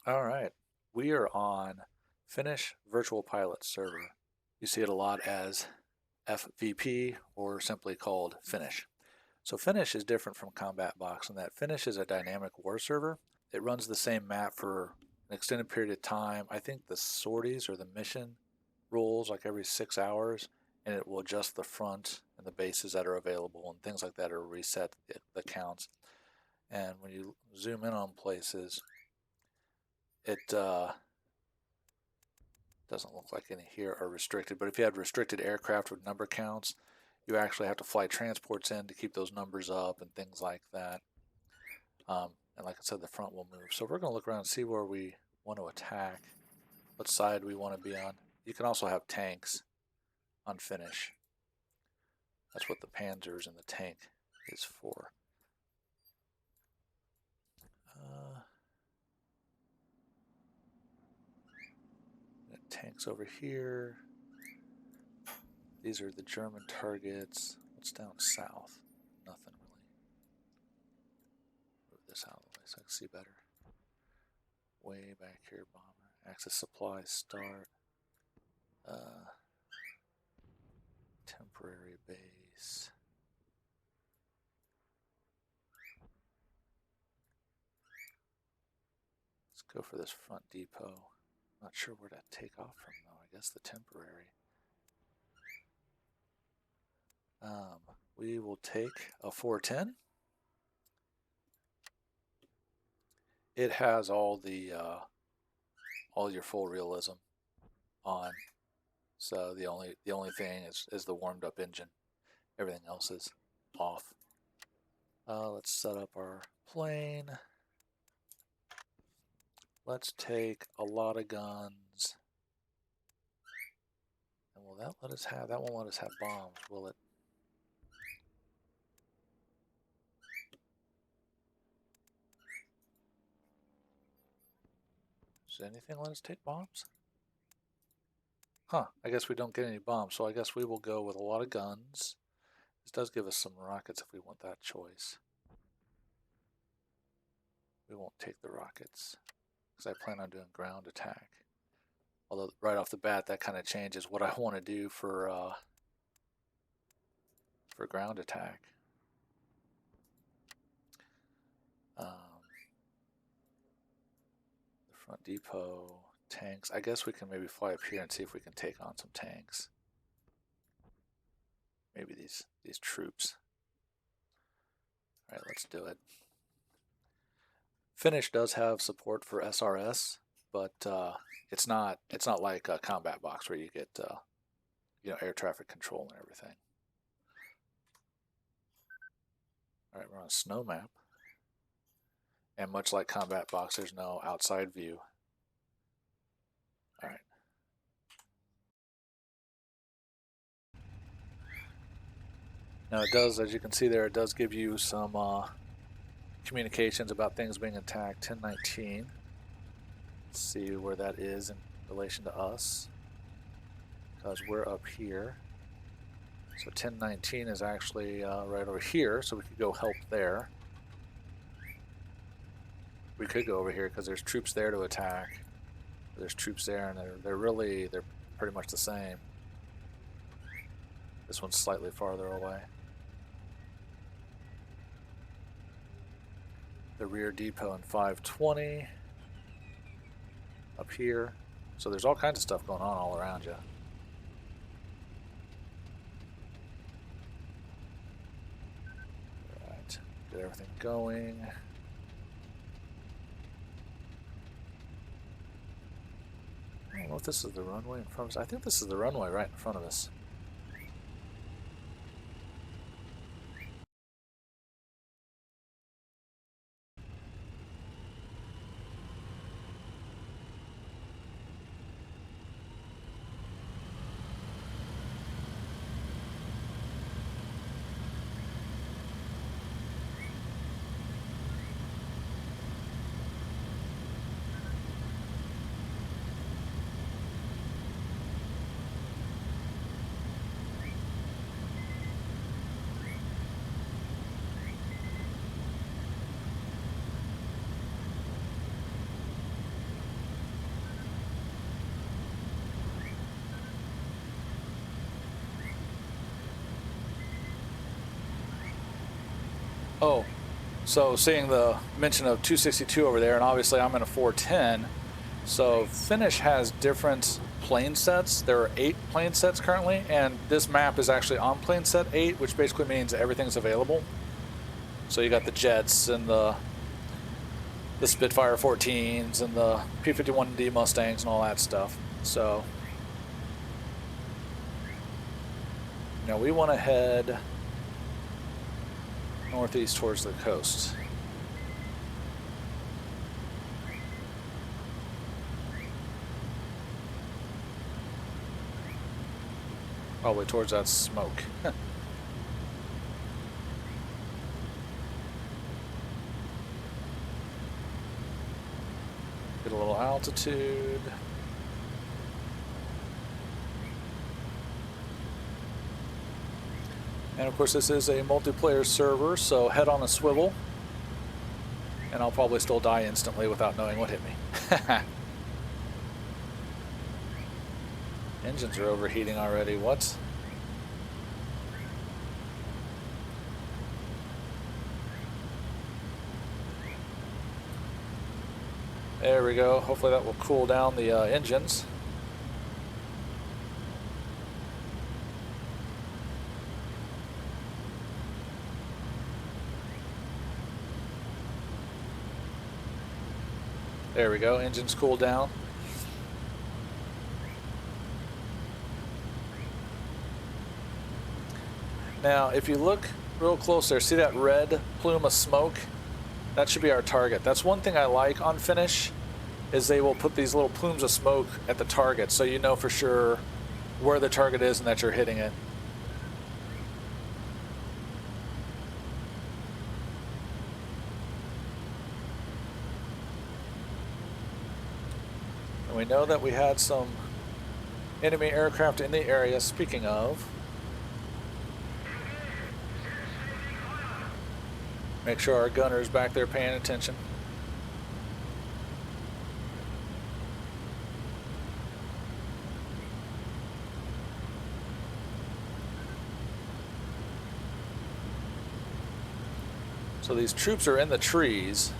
All right, we are on Finnish Virtual Pilot server. You see it a lot as FVP or simply called Finnish. So Finnish is different from Combat Box in that Finnish is a dynamic war server. It runs the same map for an extended period of time. I think the sorties or the mission rolls like every 6 hours, and it will adjust the front and the bases that are available and things like that, or reset the counts. And when you zoom in on places, it doesn't look like any here are restricted, but if you had restricted aircraft with number counts, you actually have to fly transports in to keep those numbers up and things like that. And like I said, the front will move. So we're going to look around and see where we want to attack, what side we want to be on. You can also have tanks on Finnish. That's what the Panzers and the tank is for. Tanks over here. These are the German targets. What's down south? Nothing really. Move this out of the way so I can see better. Way back here, bomber. Access supply, start. Temporary base. Let's go for this front depot. Not sure where to take off from though. I guess the temporary. We will take a 410. It has all your full realism on. So the only thing is the warmed up engine. Everything else is off. Let's set up our plane. Let's take a lot of guns. And will that let us have, that won't let us have bombs, will it? Does anything let us take bombs? Huh, I guess we don't get any bombs, so I guess we will go with a lot of guns. This does give us some rockets if we want that choice. We won't take the rockets because I plan on doing ground attack. Although right off the bat that kind of changes what I want to do for ground attack. The front depot, tanks. I guess we can maybe fly up here and see if we can take on some tanks. Maybe these troops. All right, let's do it. Finnish does have support for SRS, but it's not like a combat box where you get air traffic control and everything. All right, we're on a snow map, and much like combat box, there's no outside view. All right. Now it does, as you can see there, it does give you some communications about things being attacked. 1019. Let's see where that is in relation to us, because we're up here. So 1019 is actually right over here, so we could go help there. We could go over here because there's troops there to attack. There's troops there, and they're pretty much the same. This one's slightly farther away. The rear depot in 520 up here. So there's all kinds of stuff going on all around you. All right, get everything going. I don't know if this is the runway in front of us. I think this is the runway right in front of us. Oh, so seeing the mention of 262 over there, and obviously I'm in a 410. So Finnish has different plane sets. There are 8 plane sets currently, and this map is actually on plane set 8, which basically means everything's available. So you got the jets and the Spitfire 14s and the P-51D Mustangs and all that stuff. So, now we want to head northeast towards the coast. Probably towards that smoke. Get a little altitude. And of course this is a multiplayer server, so head on a swivel. And I'll probably still die instantly without knowing what hit me. Engines are overheating already, what? There we go, hopefully that will cool down the engines. There we go, engines cooled down. Now, if you look real close there, see that red plume of smoke? That should be our target. That's one thing I like on Finnish, is they will put these little plumes of smoke at the target, so you know for sure where the target is and that you're hitting it. And we know that we had some enemy aircraft in the area, speaking of. Make sure our gunner's back there paying attention. So these troops are in the trees.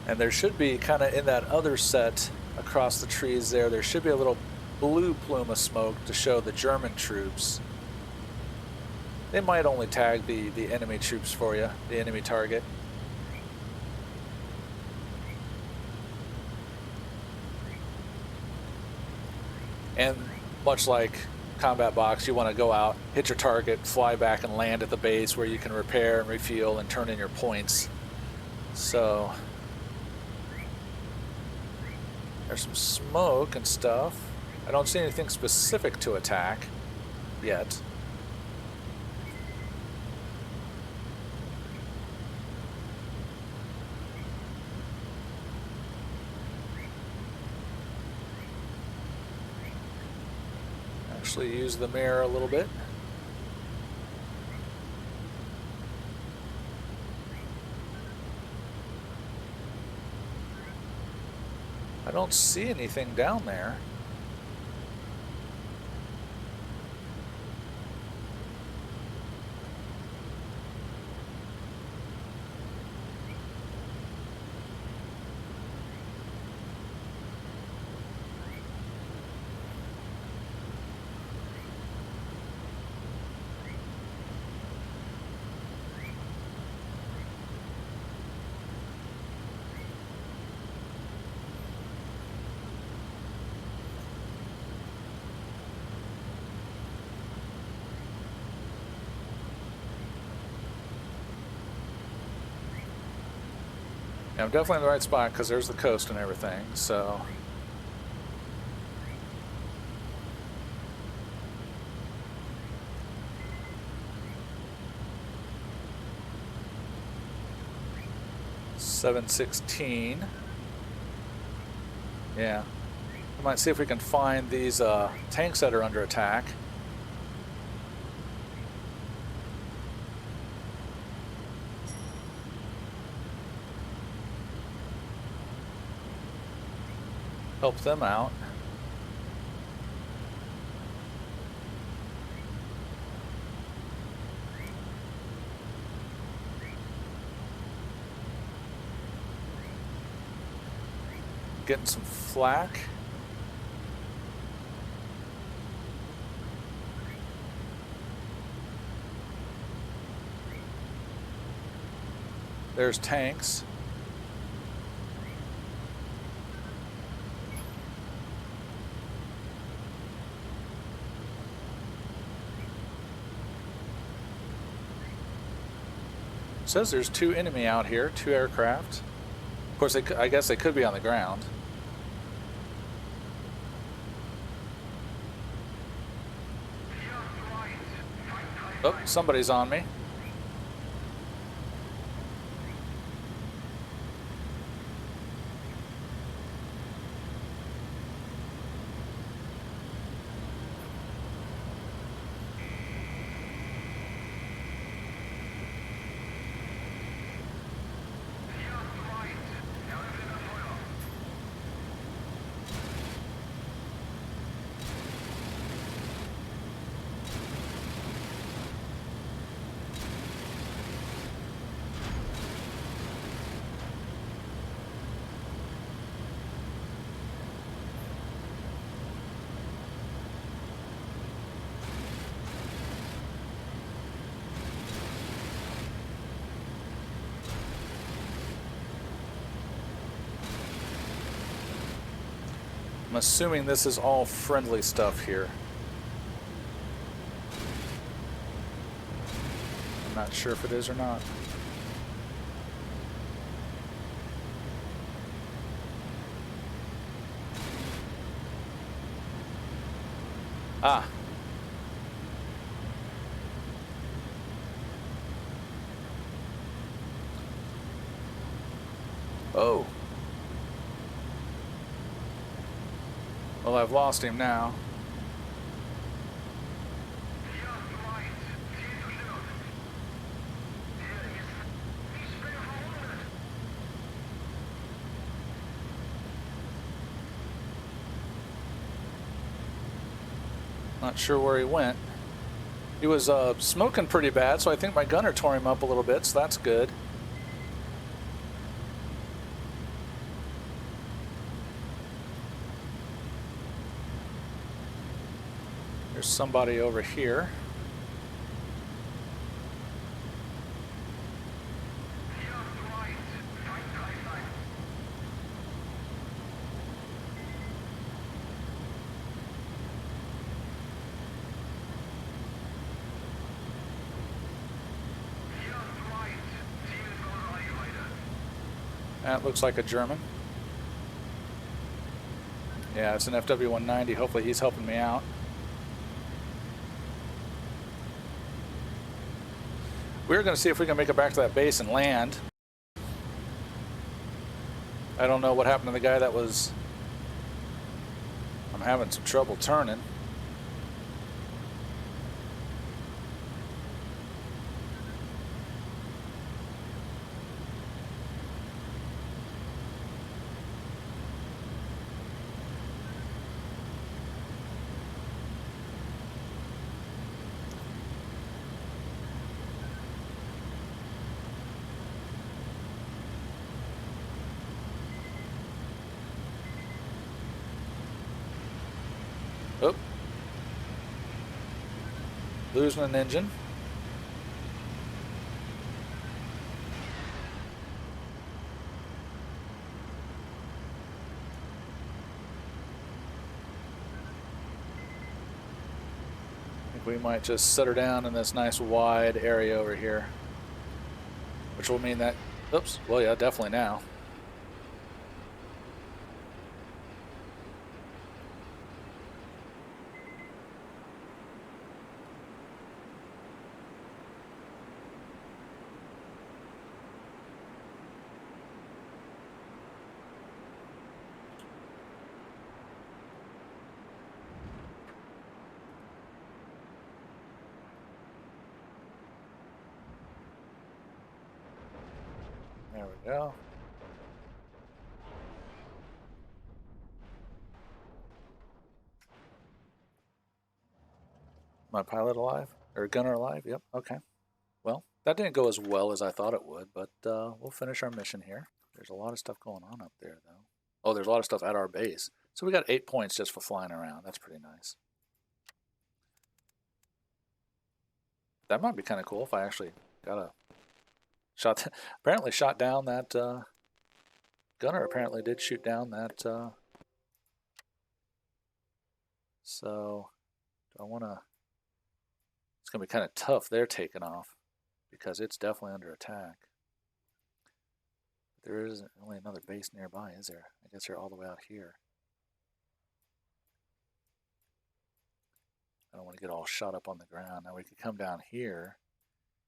And there should be, kind of in that other set across the trees there should be a little blue plume of smoke to show the German troops. They might only tag the enemy troops for you, the enemy target. And much like Combat Box, you want to go out, hit your target, fly back and land at the base where you can repair and refuel and turn in your points. So there's some smoke and stuff. I don't see anything specific to attack yet. Actually use the mirror a little bit. I don't see anything down there. Yeah, I'm definitely in the right spot because there's the coast and everything, so. $716. Yeah. We might see if we can find these tanks that are under attack. Help them out. Getting some flak. There's tanks. It says there's 2 enemy out here, 2 aircraft. Of course, I guess they could be on the ground. Oh, somebody's on me. I'm assuming this is all friendly stuff here. I'm not sure if it is or not. Ah. Oh. Well, I've lost him now. Not sure where he went. He was smoking pretty bad, so I think my gunner tore him up a little bit, so that's good. There's somebody over here. That looks like a German. Yeah, it's an FW-190. Hopefully he's helping me out. We're going to see if we can make it back to that base and land. I don't know what happened to the guy that was... I'm having some trouble turning. Oh. Losing an engine. I think we might just set her down in this nice wide area over here. Which will mean that, oops, well yeah, definitely now. go. My pilot alive? Or gunner alive? Yep, okay. Well, that didn't go as well as I thought it would, but we'll finish our mission here. There's a lot of stuff going on up there, though. Oh, there's a lot of stuff at our base. So we got 8 points just for flying around. That's pretty nice. That might be kind of cool if I actually got a shot. Apparently shot down that gunner. Apparently did shoot down that. So do I want to? It's going to be kind of tough. They're taking off because it's definitely under attack. There isn't really another base nearby, is there? I guess they're all the way out here. I don't want to get all shot up on the ground. Now we could come down here.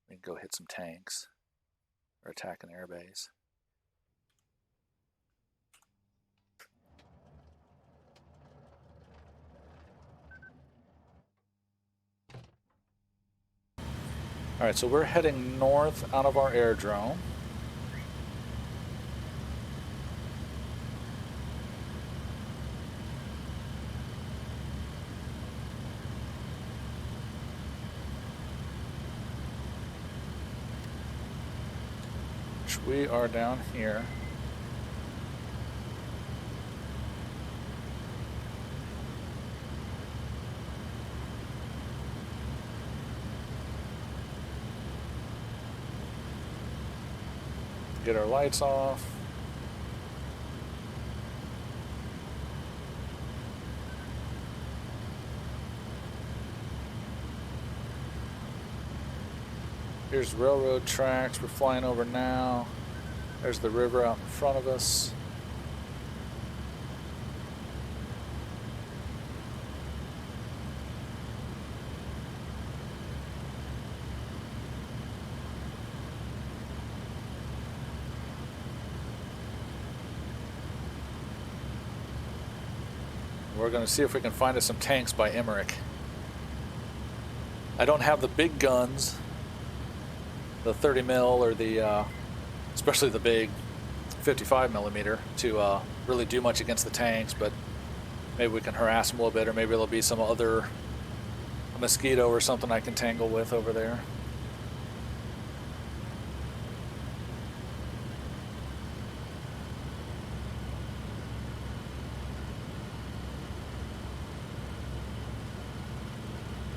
We can go hit some tanks or attack an airbase. All right, so we're heading north out of our airdrome. We are down here. Get our lights off. Here's railroad tracks we're flying over now. There's the river out in front of us. We're going to see if we can find us some tanks by Emmerich. I don't have the big guns, the 30 mil or the, especially the big 55 millimeter to really do much against the tanks, but maybe we can harass them a little bit, or maybe there'll be some other mosquito or something I can tangle with over there.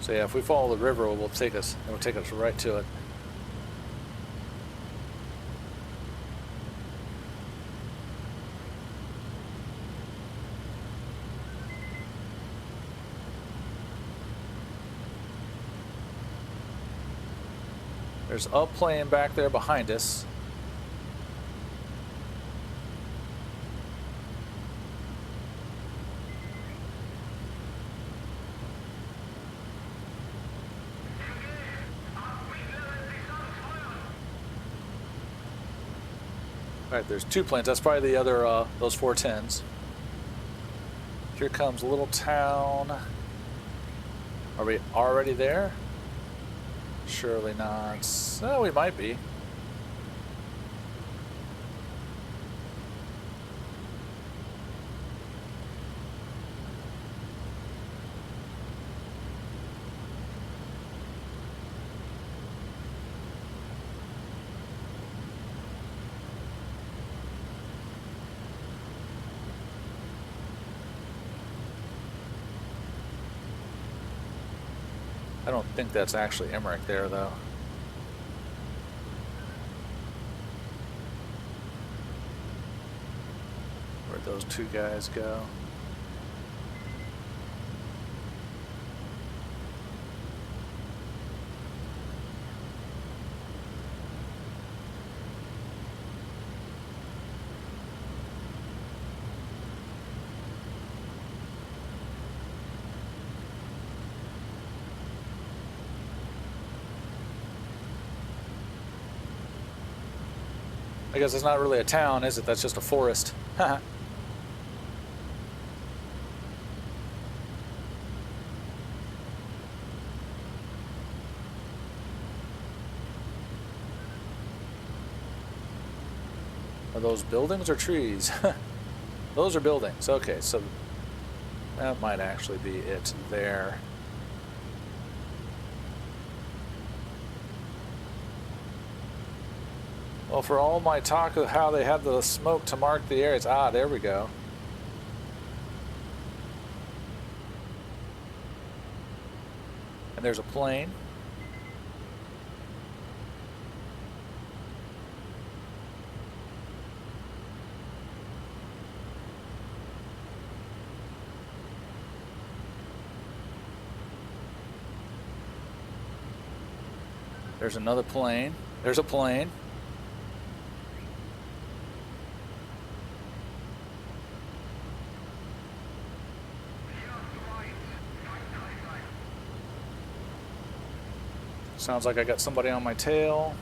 So yeah, if we follow the river, it'll take us right to it. There's a plane back there behind us. All right, there's 2 planes. That's probably the other, those 410s. Here comes a little town. Are we already there? Surely not. Oh, we might be. I don't think that's actually Emmerich there, though. Where'd those 2 guys go? I guess it's not really a town, is it? That's just a forest. those buildings or trees? Those are buildings. Okay, so that might actually be it there. Well, for all my talk of how they had the smoke to mark the areas, there we go. And there's a plane. There's another plane. There's a plane. Sounds like I got somebody on my tail.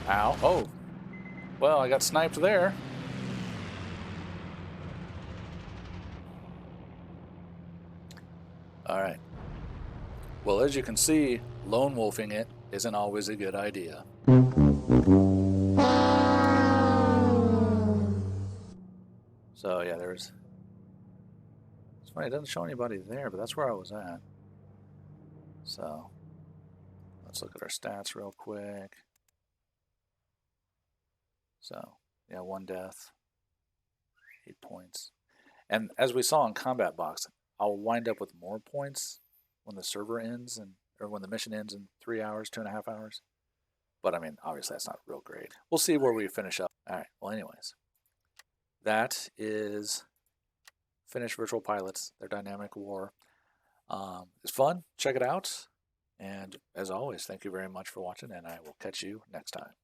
Ow. Oh. Well, I got sniped there. All right. Well, as you can see, lone wolfing it isn't always a good idea. So yeah, it's funny, it doesn't show anybody there, but that's where I was at. So let's look at our stats real quick. So yeah, 1 death, 8 points. And as we saw in Combat Box, I'll wind up with more points when the server ends or when the mission ends in 3 hours, 2.5 hours. But I mean, obviously that's not real great. We'll see where we finish up. All right. Well, anyways, that is Finnish Virtual Pilots, their dynamic war. It's fun. Check it out. And as always, thank you very much for watching, and I will catch you next time.